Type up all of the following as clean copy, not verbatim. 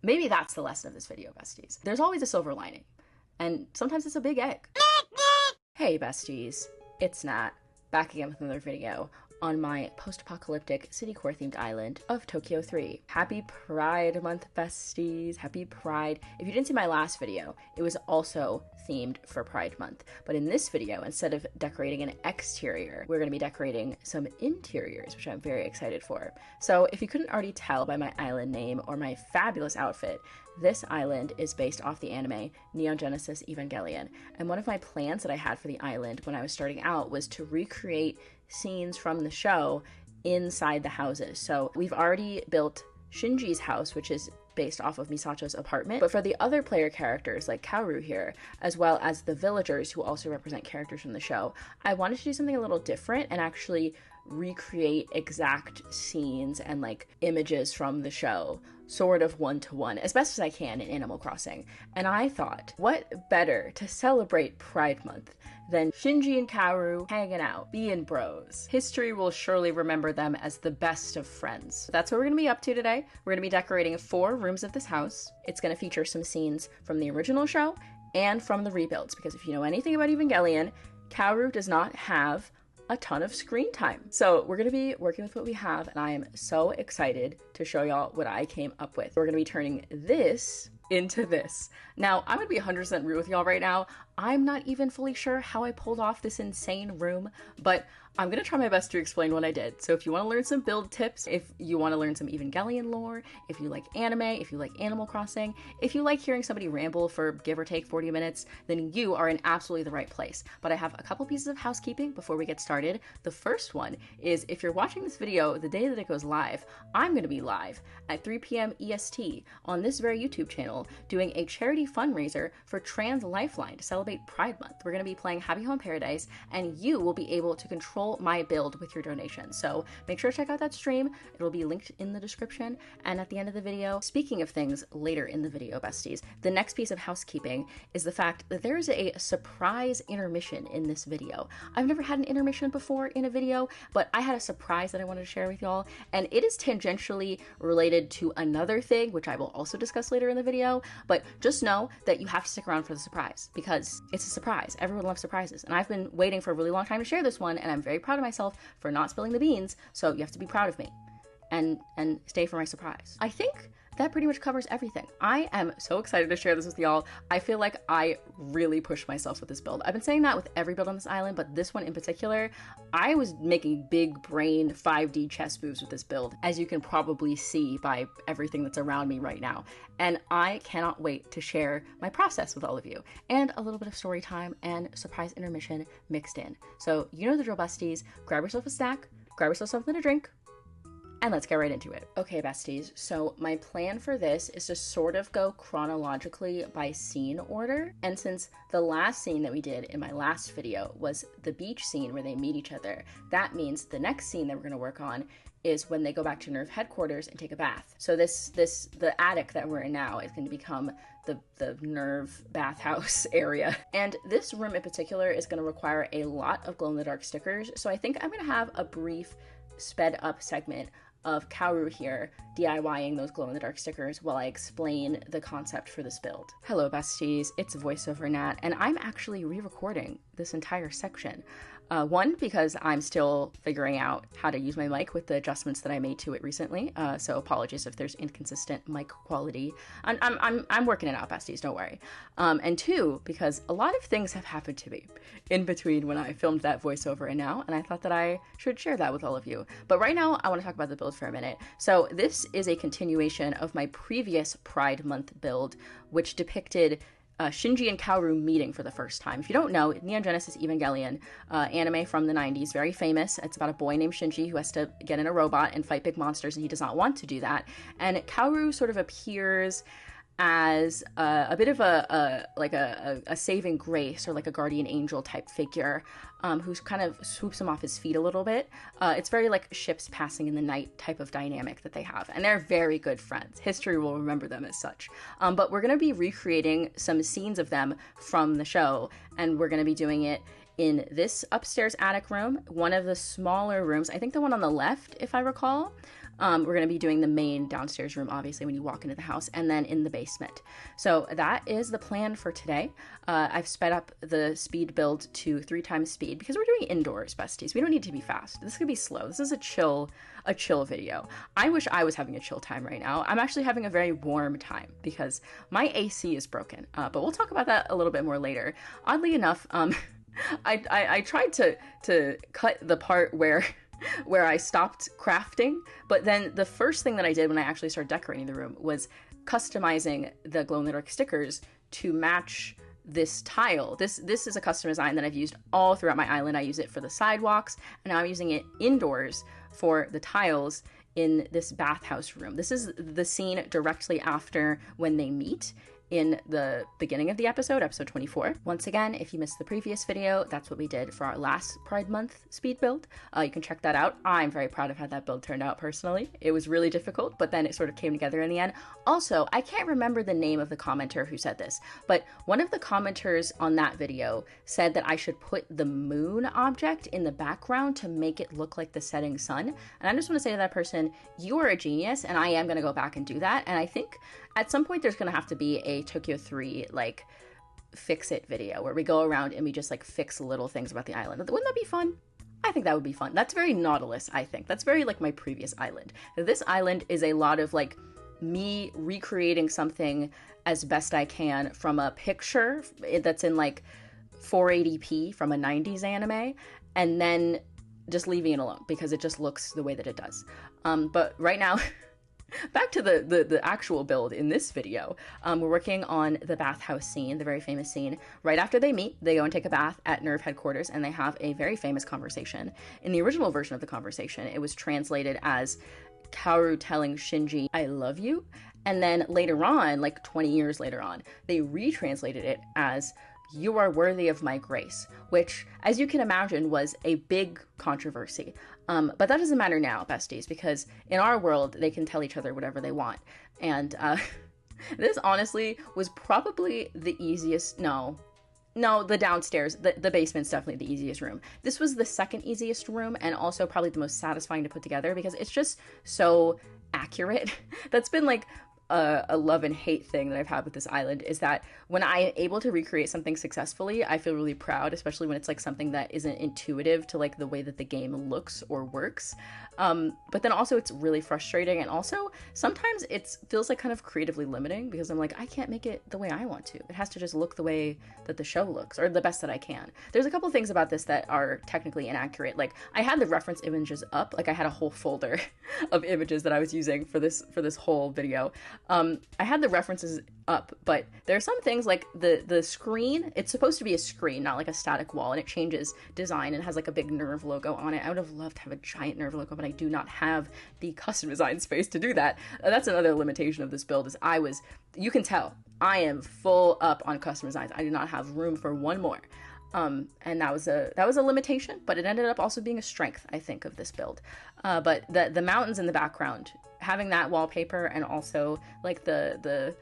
Maybe that's the lesson of this video, besties. There's always a silver lining, and sometimes it's a big egg. Hey besties, it's Nat, back again with another video on my post-apocalyptic city core themed island of Tokyo 3. Happy Pride Month, besties. Happy Pride. If you didn't see my last video, it was also themed for Pride Month. But in this video, instead of decorating an exterior, we're going to be decorating some interiors, which I'm very excited for. So if you couldn't already tell by my island name or my fabulous outfit, this island is based off the anime Neon Genesis Evangelion. And one of my plans that I had for the island when I was starting out was to recreate scenes from the show inside the houses. So we've already built Shinji's house, which is based off of Misato's apartment, but for the other player characters like Kaoru here, as well as the villagers who also represent characters from the show, I wanted to do something a little different and actually recreate exact scenes and like images from the show sort of one-to-one as best as I can in Animal Crossing. And I thought, what better to celebrate Pride Month than Shinji and Kaoru hanging out, being bros. History will surely remember them as the best of friends. That's what we're gonna be up to today. We're gonna be decorating 4 rooms of this house. It's gonna feature some scenes from the original show and from the rebuilds, because if you know anything about Evangelion, Kaoru does not have a ton of screen time. So we're gonna be working with what we have, and I am so excited to show y'all what I came up with. We're gonna be turning this into this. Now, I'm gonna be 100% real with y'all right now. I'm not even fully sure how I pulled off this insane room, but I'm gonna try my best to explain what I did. So if you wanna learn some build tips, if you wanna learn some Evangelion lore, if you like anime, if you like Animal Crossing, if you like hearing somebody ramble for give or take 40 minutes, then you are in absolutely the right place. But I have a couple pieces of housekeeping before we get started. The first one is, if you're watching this video the day that it goes live, I'm gonna be live at 3 p.m. EST on this very YouTube channel doing a charity fundraiser for Trans Lifeline to celebrate Pride Month. We're gonna be playing Happy Home Paradise, and you will be able to control my build with your donation. So make sure to check out that stream. It'll be linked in the description and at the end of the video. Speaking of things later in the video, besties, the next piece of housekeeping is the fact that there is a surprise intermission in this video. I've never had an intermission before in a video, but I had a surprise that I wanted to share with y'all, and it is tangentially related to another thing, which I will also discuss later in the video, but just know that you have to stick around for the surprise, because it's a surprise. Everyone loves surprises, and I've been waiting for a really long time to share this one, and I'm very proud of myself for not spilling the beans, so you have to be proud of me and stay for my surprise. I think that pretty much covers everything. I am so excited to share this with y'all. I feel like I really pushed myself with this build. I've been saying that with every build on this island, but this one in particular, I was making big brain 5D chess moves with this build, as you can probably see by everything that's around me right now. And I cannot wait to share my process with all of you, and a little bit of story time and surprise intermission mixed in. So you know the drill, besties. Grab yourself a snack, grab yourself something to drink, and let's get right into it. Okay, besties, so my plan for this is to sort of go chronologically by scene order. And since the last scene that we did in my last video was the beach scene where they meet each other, that means the next scene that we're gonna work on is when they go back to Nerve headquarters and take a bath. So the attic that we're in now is gonna become the Nerve bathhouse area. And this room in particular is gonna require a lot of glow-in-the-dark stickers. So I think I'm gonna have a brief sped up segment of Kaoru here DIYing those glow-in-the-dark stickers while I explain the concept for this build. Hello besties, it's voiceover Nat, and I'm actually re-recording this entire section. One, because I'm still figuring out how to use my mic with the adjustments that I made to it recently, so apologies if there's inconsistent mic quality. I'm working it out, besties, don't worry. And 2, because a lot of things have happened to me in between when I filmed that voiceover and now, and I thought that I should share that with all of you. But right now, I want to talk about the build for a minute. So this is a continuation of my previous Pride Month build, which depicted Shinji and Kaoru meeting for the first time. If you don't know, Neon Genesis Evangelion, anime from the 90s, very famous. It's about a boy named Shinji who has to get in a robot and fight big monsters, and he does not want to do that. And Kaoru sort of appears as a bit of a saving grace, or like a guardian angel type figure, who's kind of swoops him off his feet a little bit. It's very like ships passing in the night type of dynamic that they have, and they're very good friends. History will remember them as such. But we're going to be recreating some scenes of them from the show, and we're going to be doing it in this upstairs attic room, one of the smaller rooms, I think the one on the left, if I recall, We're going to be doing the main downstairs room, obviously, when you walk into the house, and then in the basement. So that is the plan for today. I've sped up the speed build to 3 times speed because we're doing indoors, besties. We don't need to be fast. This could be slow. This is a chill video. I wish I was having a chill time right now. I'm actually having a very warm time because my AC is broken, but we'll talk about that a little bit more later. Oddly enough, I tried to cut the part where I stopped crafting, but then the first thing that I did when I actually started decorating the room was customizing the glow-in-the-dark stickers to match this tile. This is a custom design that I've used all throughout my island. I use it for the sidewalks, and now I'm using it indoors for the tiles in this bathhouse room. This is the scene directly after when they meet in the beginning of the episode 24. Once again, if you missed the previous video, that's what we did for our last Pride Month speed build. You can check that out. I'm very proud of how that build turned out personally. It was really difficult, but then it sort of came together in the end. Also, I can't remember the name of the commenter who said this, but one of the commenters on that video said that I should put the moon object in the background to make it look like the setting sun. And I just want to say to that person, you are a genius, and I am going to go back and do that. And I think at some point there's going to have to be a Tokyo 3 like fix it video where we go around and we just like fix little things about the island. Wouldn't that be fun? I think that would be fun. That's very Nautilus, I think. That's very like my previous island. This island is a lot of like me recreating something as best I can from a picture that's in like 480p from a 90s anime, and then just leaving it alone because it just looks the way that it does. But right now, back to the actual build in this video, we're working on the bathhouse scene, the very famous scene. Right after they meet, they go and take a bath at Nerve headquarters, and they have a very famous conversation. In the original version of the conversation, it was translated as Kaoru telling Shinji, "I love you." And then later on, like 20 years later on, they retranslated it as "You are worthy of my grace," which, as you can imagine, was a big controversy. But that doesn't matter now, besties, because in our world, they can tell each other whatever they want. And this honestly was probably the easiest, no, the downstairs, the basement's definitely the easiest room. This was the second easiest room, and also probably the most satisfying to put together because it's just so accurate. That's been like a love and hate thing that I've had with this island, is that when I'm able to recreate something successfully, I feel really proud, especially when it's like something that isn't intuitive to like the way that the game looks or works. But then also it's really frustrating, and also sometimes it feels like kind of creatively limiting because I'm like, I can't make it the way I want to. It has to just look the way that the show looks, or the best that I can. There's a couple things about this that are technically inaccurate. Like I had the reference images up, like I had a whole folder of images that I was using for this whole video. I had the references up, but there are some things like the screen, it's supposed to be a screen, not like a static wall, and it changes design and has like a big Nerve logo on it. I would have loved to have a giant Nerve logo, but I do not have the custom design space to do that. That's another limitation of this build, is you can tell, I am full up on custom designs. I do not have room for one more. And that was a limitation, but it ended up also being a strength, I think, of this build. But the mountains in the background, having that wallpaper, and also like the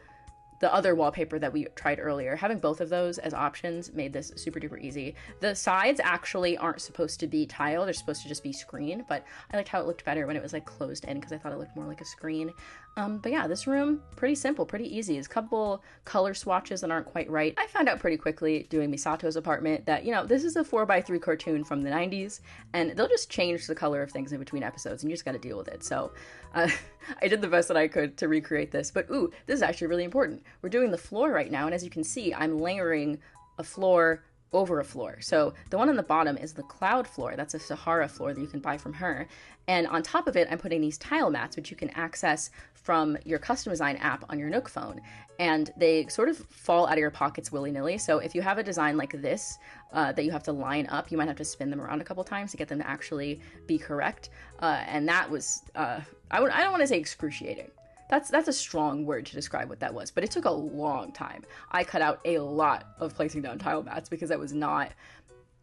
other wallpaper that we tried earlier, having both of those as options made this super duper easy. The sides actually aren't supposed to be tile, they're supposed to just be screen, but I liked how it looked better when it was like closed in because I thought it looked more like a screen. But yeah, this room, pretty simple, pretty easy. There's a couple color swatches that aren't quite right. I found out pretty quickly doing Misato's apartment that, you know, this is a 4x3 cartoon from the 90s, and they'll just change the color of things in between episodes, and you just gotta deal with it. So I did the best that I could to recreate this, but ooh, this is actually really important. We're doing the floor right now, and as you can see, I'm layering a floor over a floor. So the one on the bottom is the cloud floor. That's a Sahara floor that you can buy from her. And on top of it, I'm putting these tile mats, which you can access from your custom design app on your Nook phone. And they sort of fall out of your pockets willy-nilly. So if you have a design like this that you have to line up, you might have to spin them around a couple times to get them to actually be correct. And that was, I don't want to say excruciating. That's a strong word to describe what that was, but it took a long time. I cut out a lot of placing down tile mats because that was not,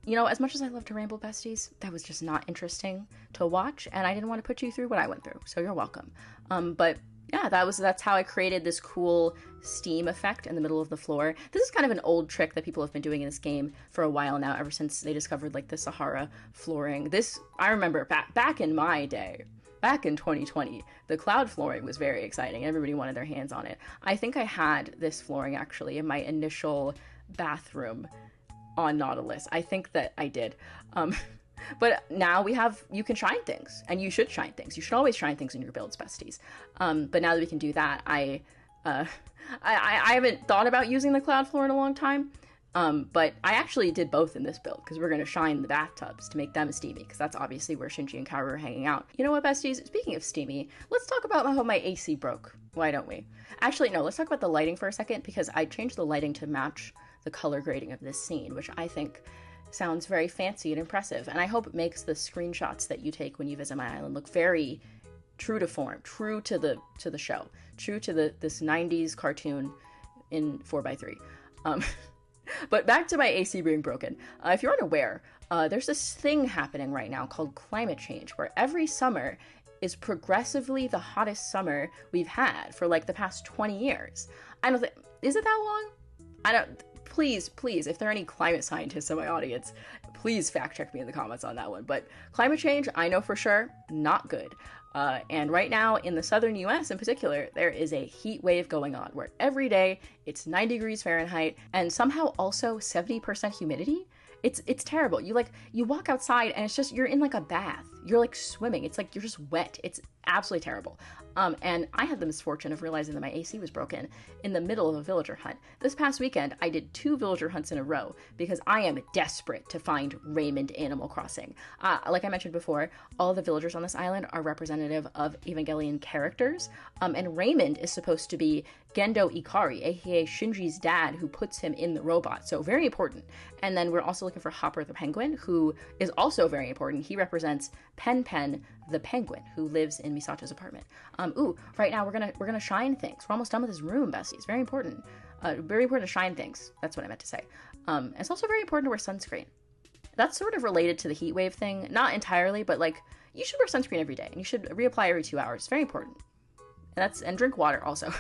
you know, as much as I love to ramble, besties, that was just not interesting to watch, and I didn't want to put you through what I went through, so you're welcome. But yeah, that's how I created this cool steam effect in the middle of the floor. This is kind of an old trick that people have been doing in this game for a while now, ever since they discovered like the Sahara flooring. This, I remember back in my day, back in 2020, the cloud flooring was very exciting. Everybody wanted their hands on it. I think I had this flooring actually in my initial bathroom on Nautilus. I think that I did. But now you can shine things, and you should shine things. You should always shine things in your builds, besties. But now that we can do that, I haven't thought about using the cloud floor in a long time. But I actually did both in this build, because we're going to shine the bathtubs to make them steamy, because that's obviously where Shinji and Kaoru are hanging out. You know what, besties? Speaking of steamy, let's talk about how my AC broke. Why don't we? Actually, no, let's talk about the lighting for a second, because I changed the lighting to match the color grading of this scene, which I think sounds very fancy and impressive, and I hope it makes the screenshots that you take when you visit my island look very true to form, true to the show, true to this 90s cartoon in 4x3. But back to my AC being broken. If you're unaware, there's this thing happening right now called climate change, where every summer is progressively the hottest summer we've had for like the past 20 years. I don't think, is it that long? Please, if there are any climate scientists in my audience, please fact check me in the comments on that one. But climate change, I know for sure, not good. And right now in the southern US in particular, there is a heat wave going on where every day it's 90 degrees Fahrenheit and somehow also 70% humidity. It's terrible. You walk outside and it's just, you're in like a bath. You're like swimming. It's like you're just wet. It's absolutely terrible. And I had the misfortune of realizing that my AC was broken in the middle of a villager hunt. This past weekend, I did 2 villager hunts in a row because I am desperate to find Raymond Animal Crossing. Like I mentioned before, all the villagers on this island are representative of Evangelion characters, and Raymond is supposed to be Gendo Ikari, aka Shinji's dad, who puts him in the robot, so very important. And then we're also looking for Hopper the Penguin, who is also very important. He represents Pen Pen the Penguin, who lives in Misato's apartment. Right now we're gonna shine things. We're almost done with this room, besties. Very important. Very important to shine things. That's what I meant to say. It's also very important to wear sunscreen. That's sort of related to the heat wave thing. Not entirely, but like, you should wear sunscreen every day, and you should reapply every 2 hours. It's very important. And drink water also.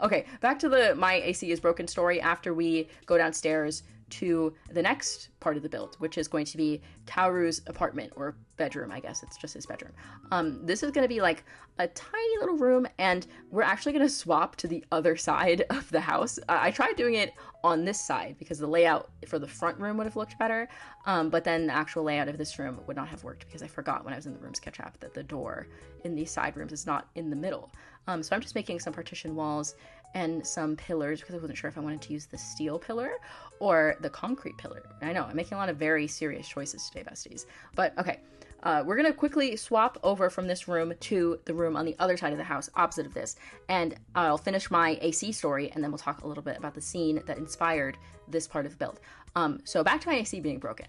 Okay, back to my AC is broken story after we go downstairs to the next part of the build, which is going to be Kaoru's apartment, or bedroom, I guess. It's just his bedroom. This is going to be like a tiny little room, and we're actually going to swap to the other side of the house. I tried doing it on this side because the layout for the front room would have looked better, but then the actual layout of this room would not have worked because I forgot when I was in the room sketch app that the door in these side rooms is not in the middle. So I'm just making some partition walls and some pillars because I wasn't sure if I wanted to use the steel pillar or the concrete pillar. I know, I'm making a lot of very serious choices today, besties. But okay, we're gonna quickly swap over from this room to the room on the other side of the house, opposite of this, and I'll finish my AC story, and then we'll talk a little bit about the scene that inspired this part of the build. So back to my AC being broken.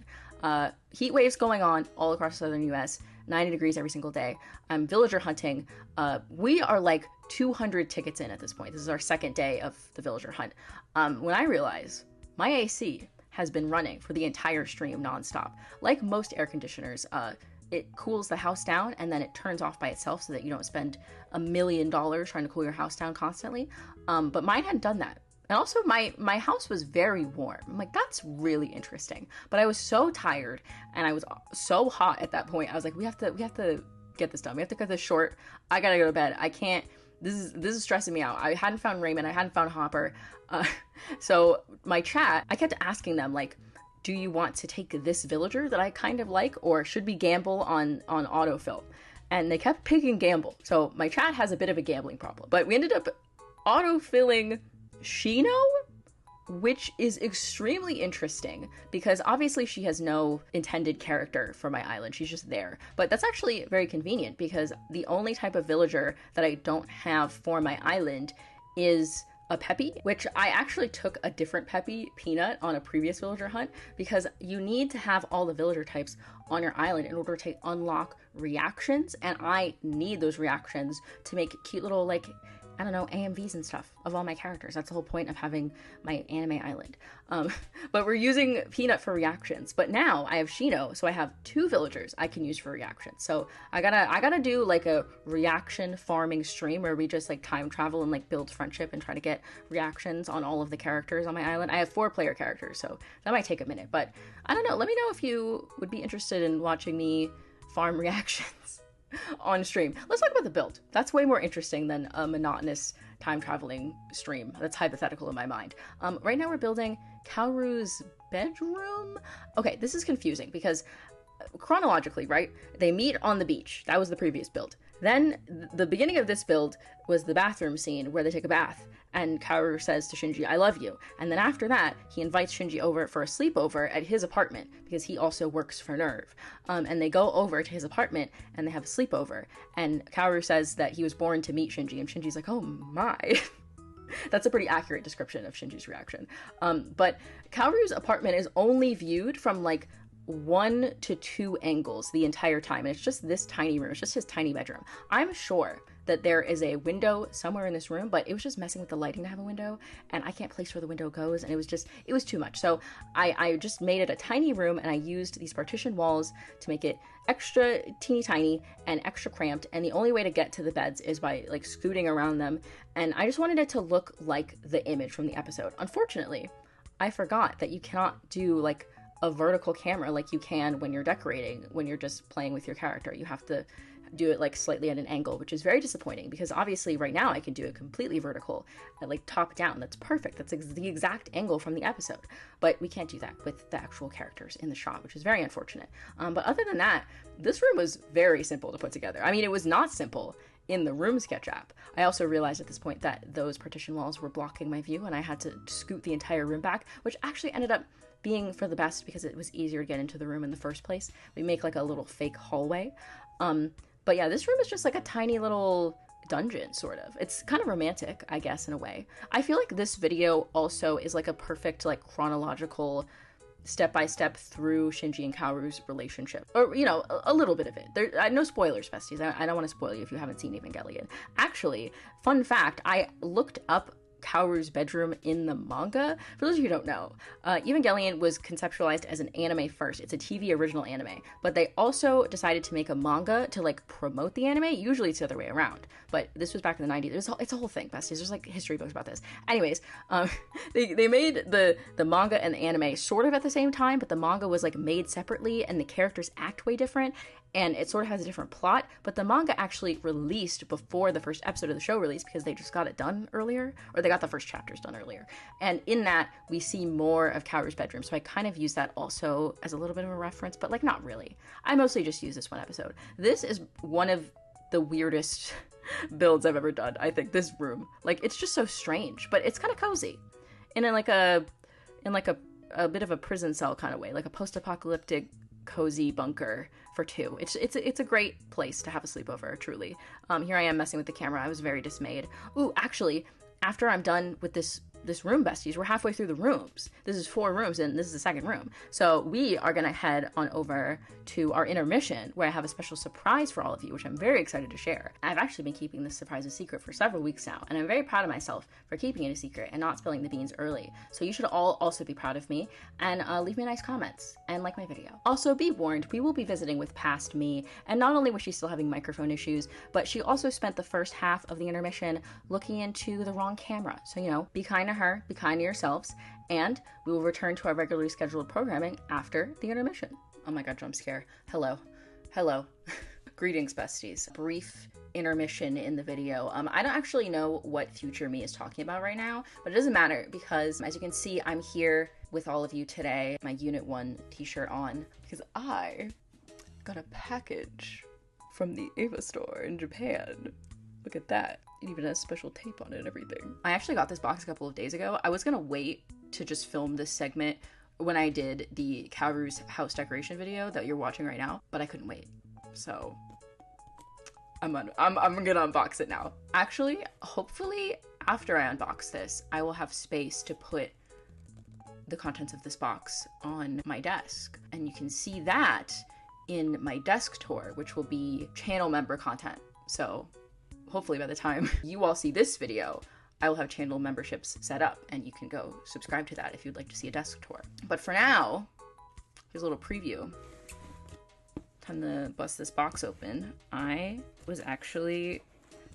Heat waves going on all across the southern US, 90 degrees every single day. I'm villager hunting. We are like 200 tickets in at this point. This is our second day of the villager hunt. When I realize my AC has been running for the entire stream nonstop. Like most air conditioners, it cools the house down and then it turns off by itself so that you don't spend $1 million trying to cool your house down constantly. But mine hadn't done that. And also my house was very warm. I'm like, that's really interesting. But I was so tired and I was so hot at that point. I was like, we have to get this done. We have to cut this short. I gotta go to bed. I can't. This is stressing me out. I hadn't found Raymond. I hadn't found Hopper. So my chat, I kept asking them, like, do you want to take this villager that I kind of like, or should we gamble on autofill? And they kept picking gamble. So my chat has a bit of a gambling problem. But we ended up autofilling Shino, which is extremely interesting because obviously she has no intended character for my island. She's just there. But that's actually very convenient because the only type of villager that I don't have for my island is a Peppy, which I actually took a different Peppy, Peanut, on a previous villager hunt because you need to have all the villager types on your island in order to unlock reactions, and I need those reactions to make cute little, like, I don't know, AMVs and stuff of all my characters. That's the whole point of having my anime island. But we're using Peanut for reactions. But now I have Shino, so I have 2 villagers I can use for reactions. So I gotta do like a reaction farming stream where we just like time travel and like build friendship and try to get reactions on all of the characters on my island. I have 4 player characters, so that might take a minute. But I don't know. Let me know if you would be interested in watching me farm reactions. on stream. Let's talk about the build. That's way more interesting than a monotonous time traveling stream that's hypothetical in my mind. Right now we're building Kaoru's bedroom. Okay, this is confusing because chronologically, right? They meet on the beach. That was the previous build. Then the beginning of this build was the bathroom scene where they take a bath and Kaoru says to Shinji, I love you. And then after that, he invites Shinji over for a sleepover at his apartment because he also works for Nerve. And they go over to his apartment and they have a sleepover. And Kaoru says that he was born to meet Shinji, and Shinji's like, oh my. That's a pretty accurate description of Shinji's reaction. But Kaoru's apartment is only viewed from like 1 to 2 angles the entire time, and it's just this tiny room. It's just his tiny bedroom. I'm sure that there is a window somewhere in this room, but it was just messing with the lighting to have a window, and I can't place where the window goes, and it was too much. So I just made it a tiny room, and I used these partition walls to make it extra teeny tiny and extra cramped, and the only way to get to the beds is by like scooting around them, and I just wanted it to look like the image from the episode. Unfortunately, I forgot that you cannot do like a vertical camera like you can when you're decorating, when you're just playing with your character. You have to do it like slightly at an angle, which is very disappointing because obviously right now I can do it completely vertical, like top down. That's perfect. That's the exact angle from the episode, but we can't do that with the actual characters in the shot, which is very unfortunate. But other than that, this room was very simple to put together. I mean, it was not simple in the Room Sketch app. I also realized at this point that those partition walls were blocking my view and I had to scoot the entire room back, which actually ended up being for the best because it was easier to get into the room in the first place. We make like a little fake hallway. But yeah, this room is just like a tiny little dungeon, sort of. It's kind of romantic, I guess, in a way. I feel like this video also is like a perfect like chronological step-by-step through Shinji and Kaoru's relationship. Or, you know, a little bit of it. There, no spoilers, besties. I don't want to spoil you if you haven't seen Evangelion. Actually, fun fact, I looked up Kaoru's bedroom in the manga. For those of you who don't know, Evangelion was conceptualized as an anime first. It's a TV original anime, but they also decided to make a manga to like promote the anime. Usually it's the other way around, but this was back in the 90s. It's a whole thing, besties. There's like history books about this. Anyways, they made the manga and the anime sort of at the same time, but the manga was like made separately and the characters act way different. And it sort of has a different plot, but the manga actually released before the first episode of the show released because they just got it done earlier, or they got the first chapters done earlier. And in that, we see more of Kaoru's bedroom, so I kind of use that also as a little bit of a reference, but like not really. I mostly just use this one episode. This is one of the weirdest builds I've ever done, I think, this room. Like, it's just so strange, but it's kind of cozy. And in like a bit of a prison cell kind of way, like a post-apocalyptic cozy bunker for two. It's a great place to have a sleepover, truly. Here I am messing with the camera. I was very dismayed. Ooh, actually, after I'm done with this room, besties, we're halfway through the rooms. This is 4 rooms and this is the second room. So we are gonna head on over to our intermission where I have a special surprise for all of you, which I'm very excited to share. I've actually been keeping this surprise a secret for several weeks now, and I'm very proud of myself for keeping it a secret and not spilling the beans early. So you should all also be proud of me and leave me nice comments and like my video. Also be warned, we will be visiting with past me, and not only was she still having microphone issues, but she also spent the first half of the intermission looking into the wrong camera. So, you know, be kind to her, be kind to yourselves, and we will return to our regularly scheduled programming after the intermission. Oh my god, jump scare. Hello. Greetings, besties. Brief intermission in the video. I don't actually know what future me is talking about right now, but it doesn't matter because, as you can see, I'm here with all of you today, my Unit 1 t-shirt on, because I got a package from the Ava store in Japan. Look at that. It even has special tape on it and everything. I actually got this box a couple of days ago. I was gonna wait to just film this segment when I did the Kaoru's house decoration video that you're watching right now, but I couldn't wait. So I'm gonna unbox it now. Actually, hopefully after I unbox this, I will have space to put the contents of this box on my desk. And you can see that in my desk tour, which will be channel member content. So hopefully by the time you all see this video, I will have channel memberships set up and you can go subscribe to that if you'd like to see a desk tour. But for now, here's a little preview. Time to bust this box open. I was actually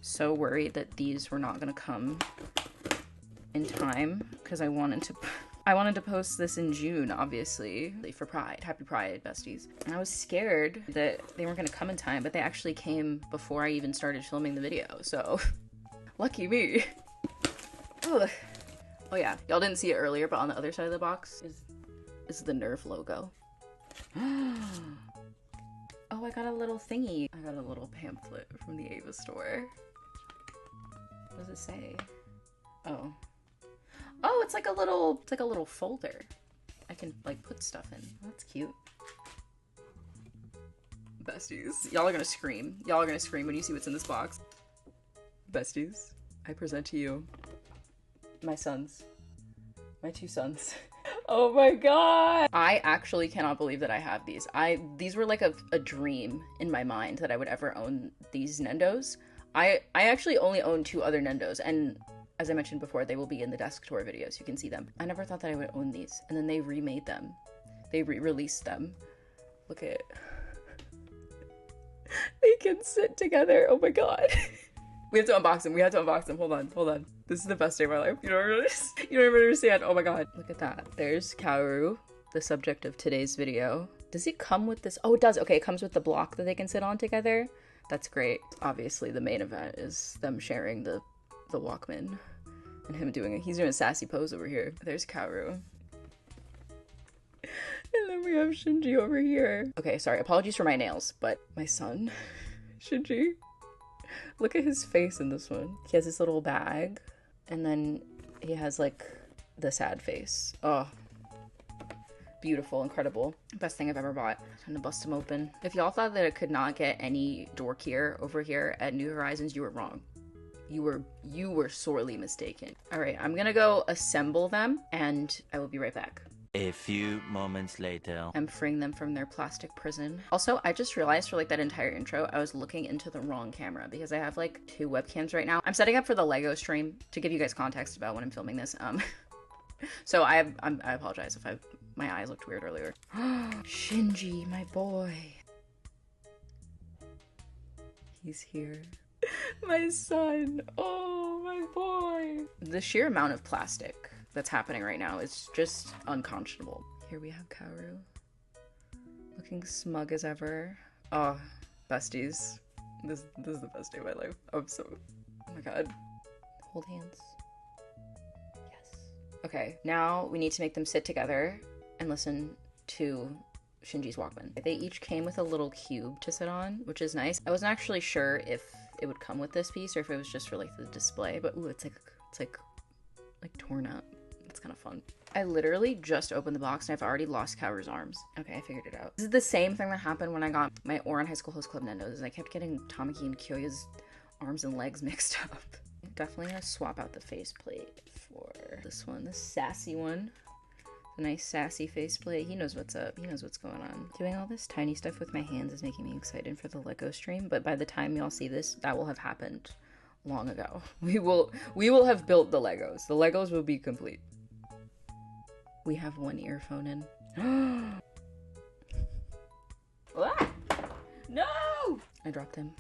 so worried that these were not gonna come in time because I wanted to I wanted to post this in June, obviously, for Pride. Happy Pride, besties. And I was scared that they weren't gonna come in time, but they actually came before I even started filming the video, so lucky me. Ugh. Oh yeah, y'all didn't see it earlier, but on the other side of the box is the Nerf logo. Oh, I got a little thingy. I got a little pamphlet from the Ava store. What does it say? Oh. Oh, it's like a little folder. I can like put stuff in. That's cute. Besties, y'all are gonna scream. Y'all are gonna scream when you see what's in this box. Besties, I present to you my sons. My two sons. Oh my god! I actually cannot believe that I have these. These were like a dream in my mind that I would ever own these Nendos. I actually only own 2 other Nendos, and as I mentioned before, they will be in the desk tour videos. You can see them. I never thought that I would own these, and then they remade them. They re-released them. Look at it. They can sit together. Oh my god. We have to unbox them. We have to unbox them. Hold on, hold on. This is the best day of my life. You don't even understand. Oh my god. Look at that. There's Kaoru, the subject of today's video. Does it come with this? Oh, it does. Okay, it comes with the block that they can sit on together. That's great. Obviously, the main event is them sharing the Walkman and him he's doing a sassy pose over here. There's Kaoru. And then we have Shinji over here. Okay, sorry. Apologies for my nails, but my son, Shinji. Look at his face in this one. He has this little bag, and then he has like the sad face. Oh, beautiful, incredible. Best thing I've ever bought. Time to bust him open. If y'all thought that it could not get any dorkier over here at New Horizons, you were wrong. You were sorely mistaken. All right, I'm gonna go assemble them, and I will be right back. A few moments later. I'm freeing them from their plastic prison. Also, I just realized for like that entire intro, I was looking into the wrong camera because I have like 2 webcams right now. I'm setting up for the Lego stream to give you guys context about when I'm filming this. So I apologize if my eyes looked weird earlier. Shinji, my boy. He's here. My son. Oh, my boy. The sheer amount of plastic that's happening right now is just unconscionable. Here we have Kaoru, looking smug as ever. Oh, besties, this is the best day of my life. Oh my god. Hold hands. Yes. Okay, now we need to make them sit together and listen to Shinji's Walkman. They each came with a little cube to sit on, which is nice. I wasn't actually sure if it would come with this piece or if it was just for like the display, but ooh, it's like torn up. It's kind of fun. I literally just opened the box and I've already lost Kaoru's arms. Okay, I figured it out. This is the same thing that happened when I got my Ouran High School Host Club Nendos, is I kept getting Tamaki and Kyoya's arms and legs mixed up. Definitely gonna swap out the faceplate for this one, the sassy one. The nice sassy faceplate. He knows what's up. He knows what's going on. Doing all this tiny stuff with my hands is making me excited for the Lego stream, but by the time y'all see this, that will have happened long ago. We will have built the Legos. The Legos will be complete. We have 1 earphone in. Ah! No! I dropped him.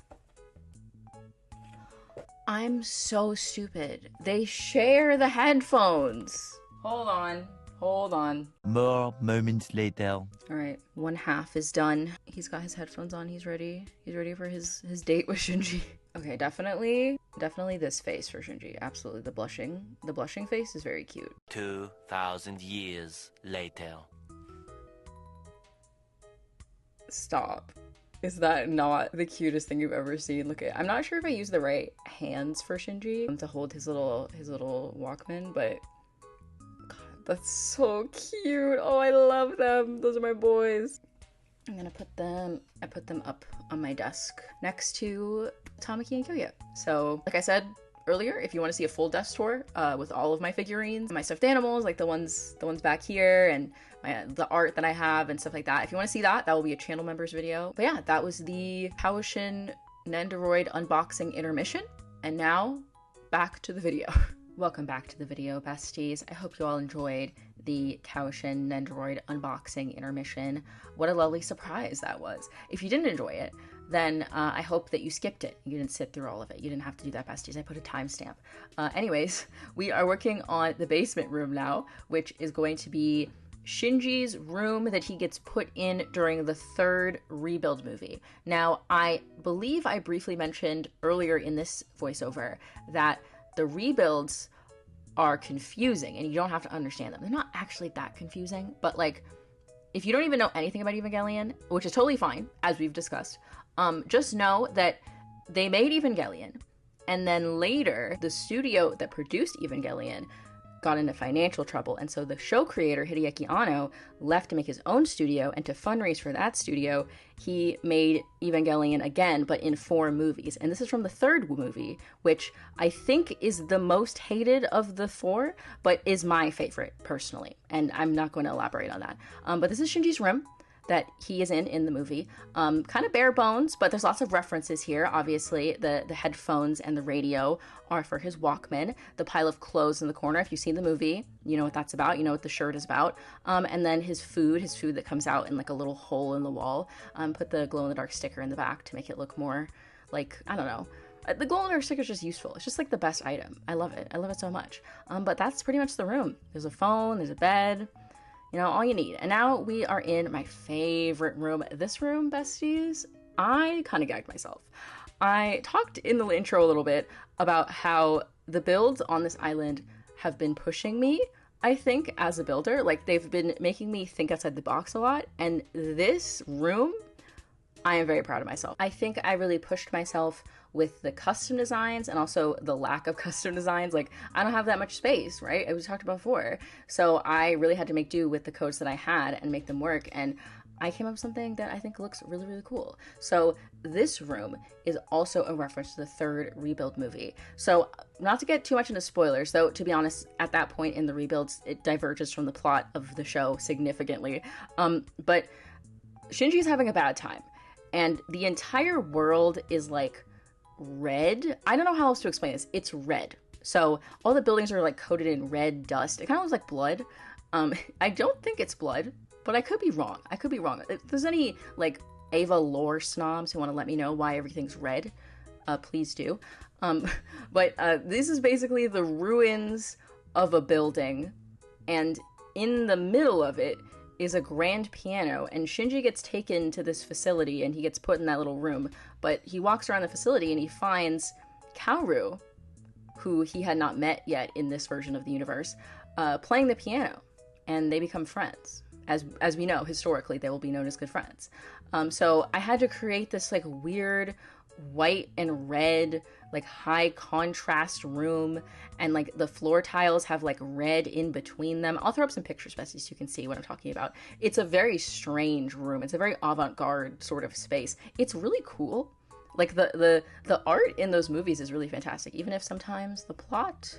I'm so stupid. They share the headphones. Hold on. Hold on. More moments later. All right, 1/2 is done. He's got his headphones on. He's ready. He's ready for his date with Shinji. Okay, definitely this face for Shinji. Absolutely, the blushing face is very cute. 2,000 years later. Stop. Is that not the cutest thing you've ever seen? Look at. I'm not sure if I use the right hands for Shinji to hold his little Walkman, but. That's so cute. Oh, I love them. Those are my boys. I'm gonna I put them up on my desk next to Tamaki and Kyoya. So, like I said earlier, if you want to see a full desk tour with all of my figurines, my stuffed animals, like the ones back here, and the art that I have and stuff like that. If you want to see that will be a channel members video. But yeah, that was the Kaoshin Nendoroid unboxing intermission. And now, back to the video. Welcome back to the video, besties. I hope you all enjoyed the Kaoshin Nendoroid unboxing intermission. What a lovely surprise that was. If you didn't enjoy it, then I hope that you skipped it. You didn't sit through all of it. You didn't have to do that, besties. I put a timestamp. Anyways, we are working on the basement room now, which is going to be Shinji's room that he gets put in during the third rebuild movie. Now, I believe I briefly mentioned earlier in this voiceover that the rebuilds are confusing and you don't have to understand them. They're not actually that confusing, but like, if you don't even know anything about Evangelion, which is totally fine, as we've discussed, just know that they made Evangelion, and then later, the studio that produced Evangelion got into financial trouble, and so the show creator, Hideaki Anno, left to make his own studio, and to fundraise for that studio, he made Evangelion again, but in 4 movies. And this is from the third movie, which I think is the most hated of the 4, but is my favorite, personally. And I'm not going to elaborate on that. But this is Shinji's room that he is in the movie. Kind of bare bones, but there's lots of references here. Obviously, the headphones and the radio are for his Walkman. The pile of clothes in the corner, if you've seen the movie, you know what that's about. You know what the shirt is about. And then his food that comes out in like a little hole in the wall. Put the glow-in-the-dark sticker in the back to make it look more like, I don't know. The glow-in-the-dark sticker is just useful. It's just like the best item. I love it. I love it so much. But that's pretty much the room. There's a phone, there's a bed, you know, all you need. And now we are in my favorite room. This room, besties, I kind of gagged myself. I talked in the intro a little bit about how the builds on this island have been pushing me, I think, as a builder. Like, they've been making me think outside the box a lot. And this room, I am very proud of myself. I think I really pushed myself with the custom designs and also the lack of custom designs. Like, I don't have that much space, right? As we talked about before. So I really had to make do with the codes that I had and make them work. And I came up with something that I think looks really, really cool. So this room is also a reference to the third rebuild movie. So not to get too much into spoilers, though, to be honest, at that point in the rebuilds, it diverges from the plot of the show significantly. But Shinji's having a bad time. And the entire world is like red. I don't know how else to explain this. It's red. So all the buildings are like coated in red dust. It kind of looks like blood. I don't think it's blood, but I could be wrong. If there's any like Ava lore snobs who want to let me know why everything's red, please do. But this is basically the ruins of a building, and in the middle of it is a grand piano, and Shinji gets taken to this facility and he gets put in that little room, but he walks around the facility and he finds Kaoru, who he had not met yet in this version of the universe, playing the piano, and they become friends. As we know, historically, they will be known as good friends. So I had to create this like weird white and red, like high contrast room, and like the floor tiles have like red in between them. I'll throw up some pictures, besties, so you can see what I'm talking about. It's a very strange room. It's a very avant-garde sort of space. It's really cool. Like the art in those movies is really fantastic, even if sometimes the plot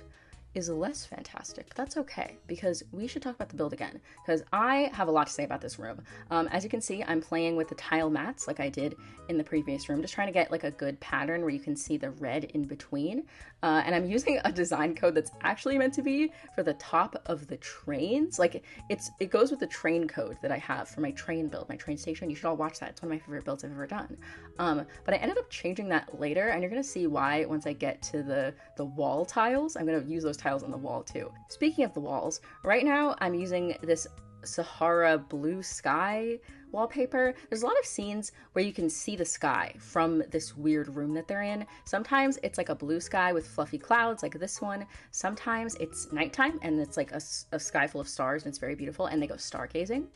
is less fantastic. But that's okay, because we should talk about the build again, because I have a lot to say about this room. As you can see, I'm playing with the tile mats like I did in the previous room, just trying to get like a good pattern where you can see the red in between. And I'm using a design code that's actually meant to be for the top of the trains. Like, it goes with the train code that I have for my train build, my train station. You should all watch that. It's one of my favorite builds I've ever done. But I ended up changing that later, and you're gonna see why once I get to the wall tiles. I'm gonna use those tiles on the wall too. Speaking of the walls, right now I'm using this Sahara blue sky wallpaper. There's a lot of scenes where you can see the sky from this weird room that they're in. Sometimes it's like a blue sky with fluffy clouds like this one. Sometimes it's nighttime and it's like a sky full of stars and it's very beautiful, and they go stargazing.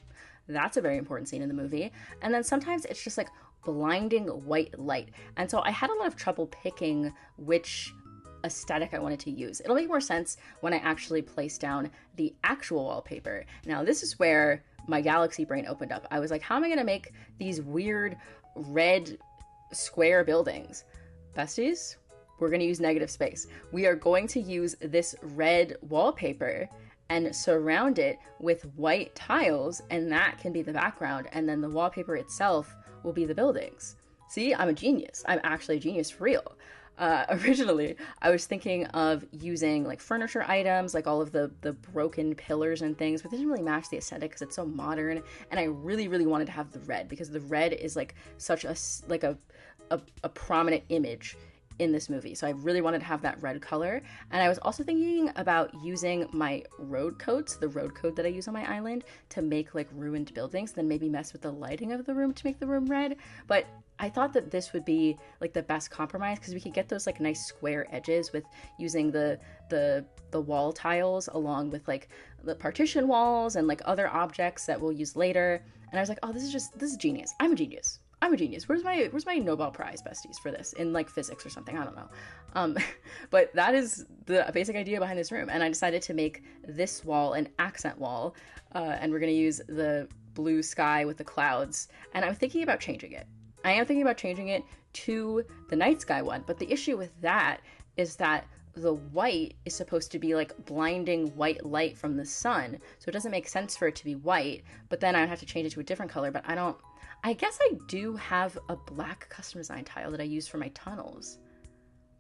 That's a very important scene in the movie. And then sometimes it's just like blinding white light. And so I had a lot of trouble picking which aesthetic I wanted to use. It'll make more sense when I actually place down the actual wallpaper. Now, this is where my galaxy brain opened up. I was like, how am I going to make these weird red square buildings? Besties, we're going to use negative space. We are going to use this red wallpaper and surround it with white tiles, and that can be the background, and then the wallpaper itself will be the buildings. See, I'm a genius. I'm actually a genius for real. Originally, I was thinking of using like furniture items, like all of the broken pillars and things, but it didn't really match the aesthetic because it's so modern. And I really, really wanted to have the red, because the red is like such a a prominent image in this movie. So I really wanted to have that red color. And I was also thinking about using my road codes, the road code that I use on my island, to make like ruined buildings, then maybe mess with the lighting of the room to make the room red. But I thought that this would be like the best compromise because we could get those like nice square edges with using the wall tiles along with like the partition walls and like other objects that we'll use later. And I was like, oh, this is genius. I'm a genius. Where's my Nobel Prize, besties, for this in like physics or something? I don't know. But that is the basic idea behind this room. And I decided to make this wall an accent wall. And we're going to use the blue sky with the clouds. And I'm thinking about changing it. I am thinking about changing it to the night sky one. But the issue with that is that the white is supposed to be like blinding white light from the sun. So it doesn't make sense for it to be white. But then I would have to change it to a different color. But I guess I do have a black custom design tile that I use for my tunnels.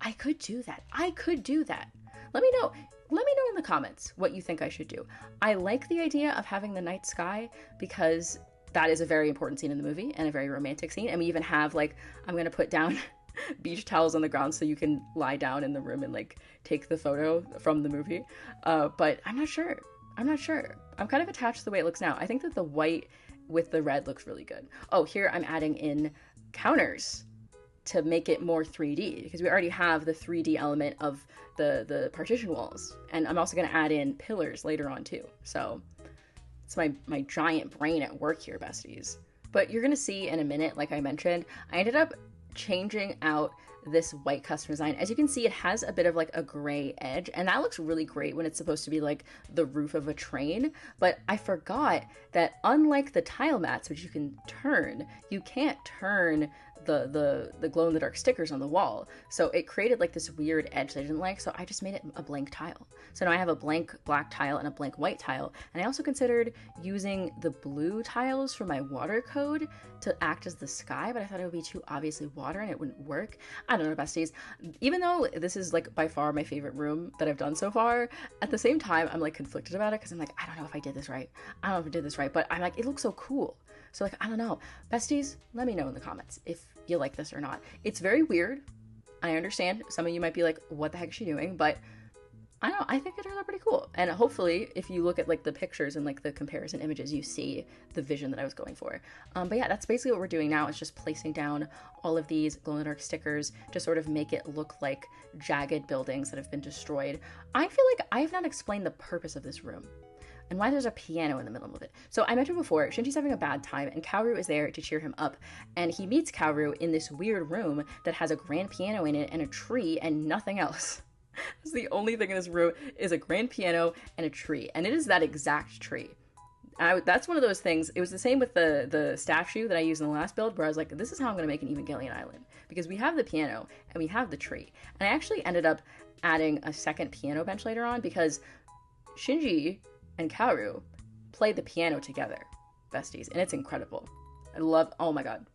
I could do that. Let me know in the comments what you think I should do. I like the idea of having the night sky because that is a very important scene in the movie and a very romantic scene. And we even have like, I'm going to put down beach towels on the ground so you can lie down in the room and like take the photo from the movie. But I'm not sure. I'm kind of attached to the way it looks now. I think that the white with the red looks really good. Oh, here I'm adding in counters to make it more 3D because we already have the 3D element of the partition walls. And I'm also going to add in pillars later on too. So it's my giant brain at work here, besties. But you're going to see in a minute, like I mentioned, I ended up changing out this white custom design. As you can see, it has a bit of like a gray edge, and that looks really great when it's supposed to be like the roof of a train. But I forgot that unlike the tile mats, which you can turn, you can't turn the glow-in-the-dark stickers on the wall. So it created like this weird edge that I didn't like, so I just made it a blank tile. So now I have a blank black tile and a blank white tile. And I also considered using the blue tiles for my water code to act as the sky, but I thought it would be too obviously water and it wouldn't work. I don't know, besties. Even though this is like by far my favorite room that I've done so far, at the same time I'm like conflicted about it because I'm like, I don't know if I did this right. But I'm like, it looks so cool. So like, I don't know. Besties, let me know in the comments if you like this or not. It's very weird. I understand. Some of you might be like, what the heck is she doing? But I don't know. I think it turned out pretty cool. And hopefully, if you look at like the pictures and like the comparison images, you see the vision that I was going for. But yeah, that's basically what we're doing now. Is just placing down all of these glow-in-the-dark stickers to sort of make it look like jagged buildings that have been destroyed. I feel like I have not explained the purpose of this room and why there's a piano in the middle of it. So I mentioned before, Shinji's having a bad time and Kaoru is there to cheer him up. And he meets Kaoru in this weird room that has a grand piano in it and a tree and nothing else. That's the only thing in this room is a grand piano and a tree. And it is that exact tree. That's one of those things. It was the same with the statue that I used in the last build where I was like, this is how I'm going to make an Evangelion island. Because we have the piano and we have the tree. And I actually ended up adding a second piano bench later on because Shinji and Kaoru played the piano together, besties, and it's incredible. I love, oh my god,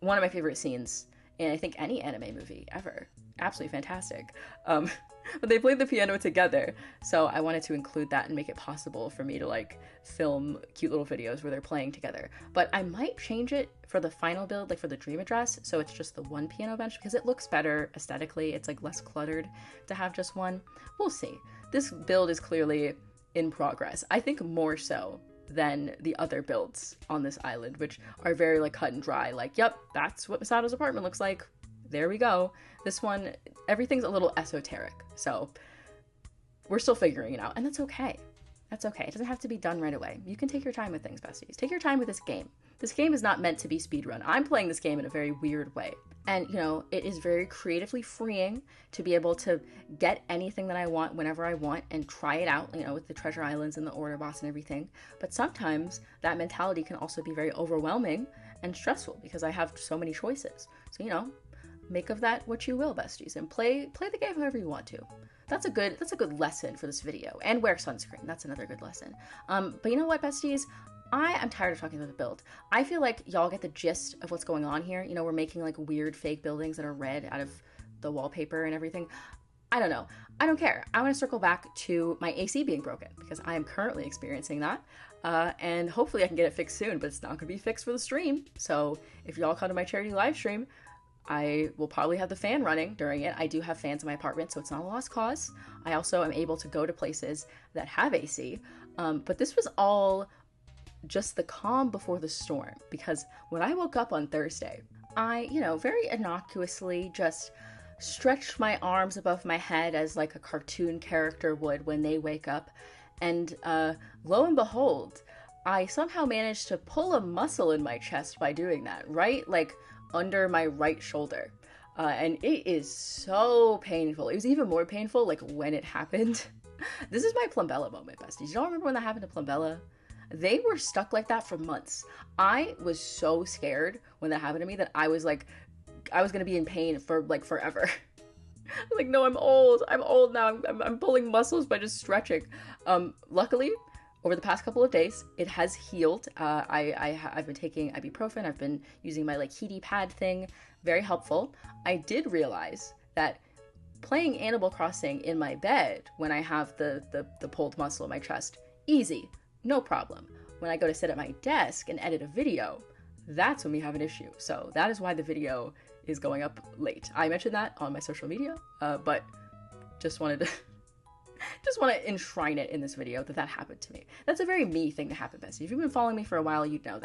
one of my favorite scenes in I think any anime movie ever. Absolutely fantastic. But they played the piano together, so I wanted to include that and make it possible for me to like film cute little videos where they're playing together. But I might change it for the final build, like for the dream address, so it's just the one piano bench because it looks better aesthetically. It's like less cluttered to have just one. We'll see. This build is clearly in progress. I think more so than the other builds on this island, which are very like cut and dry. Like, yep, that's what Misato's apartment looks like. There we go. This one, everything's a little esoteric. So we're still figuring it out, and that's okay. That's okay. It doesn't have to be done right away. You can take your time with things, besties. Take your time with this game. This game is not meant to be speedrun. I'm playing this game in a very weird way. And, you know, it is very creatively freeing to be able to get anything that I want whenever I want and try it out, you know, with the treasure islands and the order boss and everything. But sometimes that mentality can also be very overwhelming and stressful because I have so many choices. So, you know, make of that what you will, besties, and play the game however you want to. That's a good lesson for this video. And wear sunscreen. That's another good lesson. But you know what, besties? I am tired of talking about the build. I feel like y'all get the gist of what's going on here. You know, we're making like weird fake buildings that are red out of the wallpaper and everything. I don't know. I don't care. I want to circle back to my AC being broken because I am currently experiencing that. And hopefully I can get it fixed soon, but it's not going to be fixed for the stream. So if y'all come to my charity live stream, I will probably have the fan running during it. I do have fans in my apartment, so it's not a lost cause. I also am able to go to places that have AC. But this was all just the calm before the storm, because when I woke up on Thursday, I, very innocuously just stretched my arms above my head as like a cartoon character would when they wake up. And lo and behold, I somehow managed to pull a muscle in my chest by doing that, right? Like under my right shoulder. And it is so painful. It was even more painful like when it happened. This is my Plumbella moment, besties. Y'all remember when that happened to Plumbella? They were stuck like that for months. I was so scared when that happened to me that I was like, I was gonna be in pain for like forever. Like, no, I'm old now. I'm pulling muscles by just stretching. Luckily, over the past couple of days, it has healed. I've been taking ibuprofen. I've been using my like heaty pad thing. Very helpful. I did realize that playing Animal Crossing in my bed when I have the pulled muscle in my chest, easy, no problem. When I go to sit at my desk and edit a video, that's when we have an issue. So that is why the video is going up late. I mentioned that on my social media, but just wanted to enshrine it in this video that happened to me. That's a very me thing to happen, bestie. If you've been following me for a while, you'd know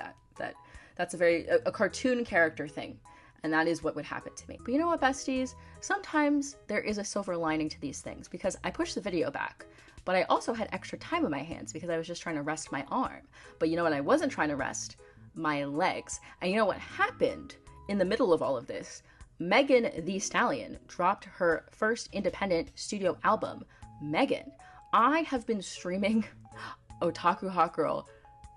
that's a cartoon character thing, and that is what would happen to me. But you know what, besties? Sometimes there is a silver lining to these things, because I pushed the video back, but I also had extra time on my hands because I was just trying to rest my arm. But you know what I wasn't trying to rest? My legs. And you know what happened in the middle of all of this? Megan Thee Stallion dropped her first independent studio album, Megan. I have been streaming Otaku Hot Girl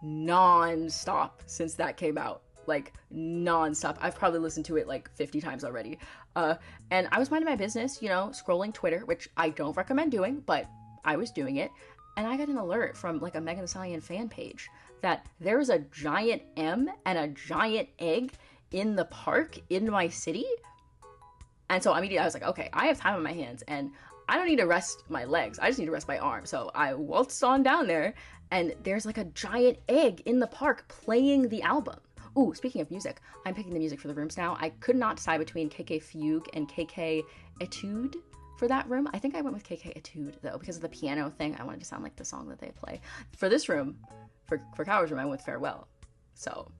non-stop since that came out. Like, non-stop. I've probably listened to it like 50 times already. And I was minding my business, scrolling Twitter, which I don't recommend doing, but I was doing it. And I got an alert from like a Megan Thee Stallion fan page that there's a giant M and a giant egg in the park in my city. And so immediately I was like, okay, I have time on my hands and I don't need to rest my legs. I just need to rest my arm. So I waltzed on down there and there's like a giant egg in the park playing the album. Ooh, speaking of music, I'm picking the music for the rooms now. I could not decide between KK Fugue and KK Etude for that room. I think I went with KK Etude though, because of the piano thing. I wanted to sound like the song that they play. For this room, for Coward's Room, I went with Farewell. So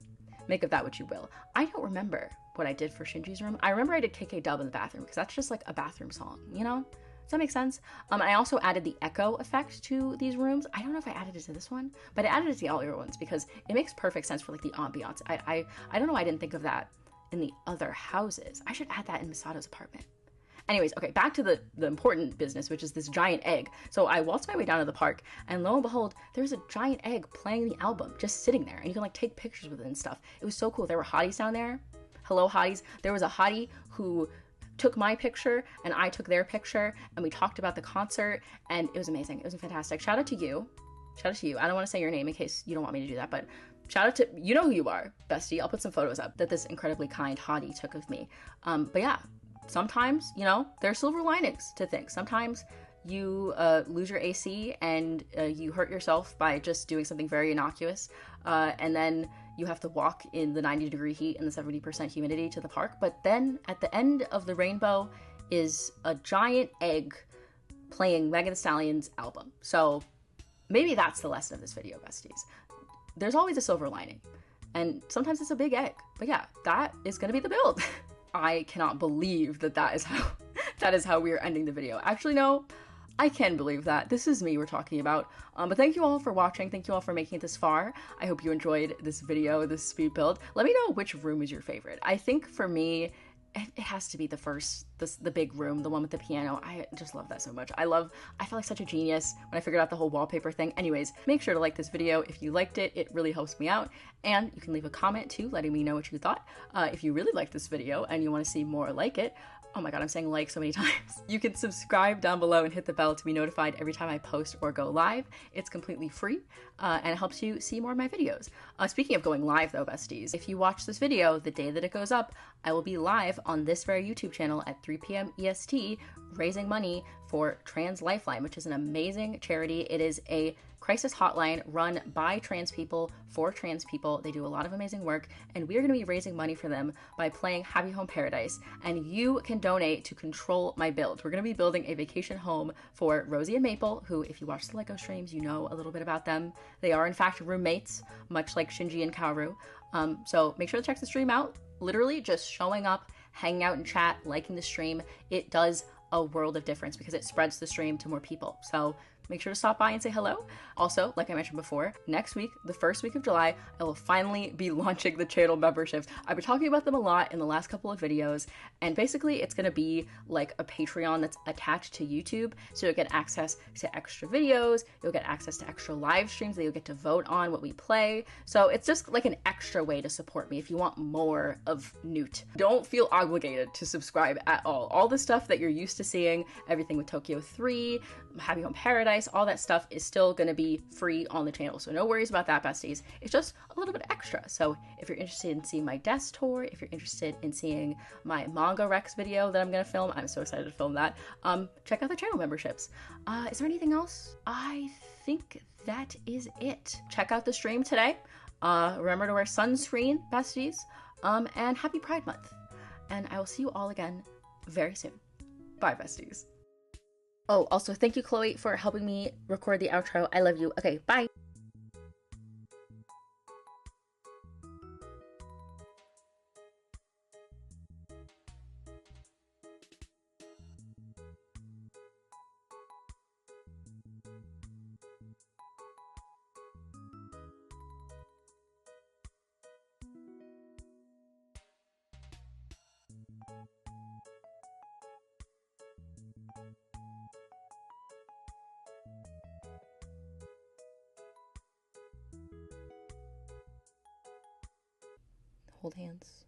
make of that what you will. I don't remember what I did for Shinji's room. I remember I did KK Dub in the bathroom because that's just like a bathroom song, Does that make sense? I also added the echo effect to these rooms. I don't know if I added it to this one, but I added it to all your ones because it makes perfect sense for like the ambiance. I don't know why I didn't think of that in the other houses. I should add that in Misato's apartment. Anyways, okay, back to the important business, which is this giant egg. So I waltzed my way down to the park, and lo and behold, there's a giant egg playing the album, just sitting there, and you can like take pictures with it and stuff. It was so cool. There were hotties down there. Hello, hotties. There was a hottie who took my picture, and I took their picture, and we talked about the concert, and it was amazing. It was fantastic. Shout out to you. Shout out to you. I don't want to say your name in case you don't want me to do that, but shout out to, you know who you are, bestie. I'll put some photos up that this incredibly kind hottie took of me. But yeah. Sometimes, there are silver linings to things. Sometimes you lose your AC and you hurt yourself by just doing something very innocuous. And then you have to walk in the 90-degree heat and the 70% humidity to the park. But then at the end of the rainbow is a giant egg playing Megan Thee Stallion's album. So maybe that's the lesson of this video, besties. There's always a silver lining. And sometimes it's a big egg. But yeah, that is going to be the build. I cannot believe that is how we are ending the video. Actually, no, I can believe that. This is me we're talking about. But thank you all for watching. Thank you all for making it this far. I hope you enjoyed this video, this speed build. Let me know which room is your favorite. I think for me, it has to be the big room, the one with the piano. I just love that so much. I felt like such a genius when I figured out the whole wallpaper thing. Anyways, make sure to like this video if you liked it. It really helps me out. And you can leave a comment too, letting me know what you thought. If you really liked this video and you want to see more like it, oh my god, I'm saying like so many times. You can subscribe down below and hit the bell to be notified every time I post or go live. It's completely free, and it helps you see more of my videos. Speaking of going live though, besties, if you watch this video the day that it goes up, I will be live on this very YouTube channel at 3 p.m. EST, raising money for Trans Lifeline, which is an amazing charity. It is a crisis hotline run by trans people for trans people. They do a lot of amazing work, and we are going to be raising money for them by playing Happy Home Paradise. And you can donate to control my build. We're going to be building a vacation home for Rosie and Maple, who, if you watch the Lego streams, you know a little bit about them. They are in fact roommates, much like Shinji and Kaoru. So make sure to check the stream out. Literally just showing up, hanging out in chat, liking the stream, it does a world of difference because it spreads the stream to more people. So make sure to stop by and say hello. Also, like I mentioned before, next week, the first week of July, I will finally be launching the channel memberships. I've been talking about them a lot in the last couple of videos, and basically it's going to be like a Patreon that's attached to YouTube, so you'll get access to extra videos, you'll get access to extra live streams that you'll get to vote on what we play. So it's just like an extra way to support me if you want more of Newt. Don't feel obligated to subscribe at all. All the stuff that you're used to seeing, everything with Tokyo 3, Happy Home Paradise, all that stuff is still going to be free on the channel. So no worries about that, besties. It's just a little bit extra. So if you're interested in seeing my desk tour, if you're interested in seeing my manga Rex video that I'm going to film, I'm so excited to film that. Check out the channel memberships. Is there anything else? I think that is it. Check out the stream today. Remember to wear sunscreen, besties. And happy Pride Month. And I will see you all again very soon. Bye, besties. Oh, also, thank you, Chloe, for helping me record the outro. I love you. Okay, bye. Hold hands.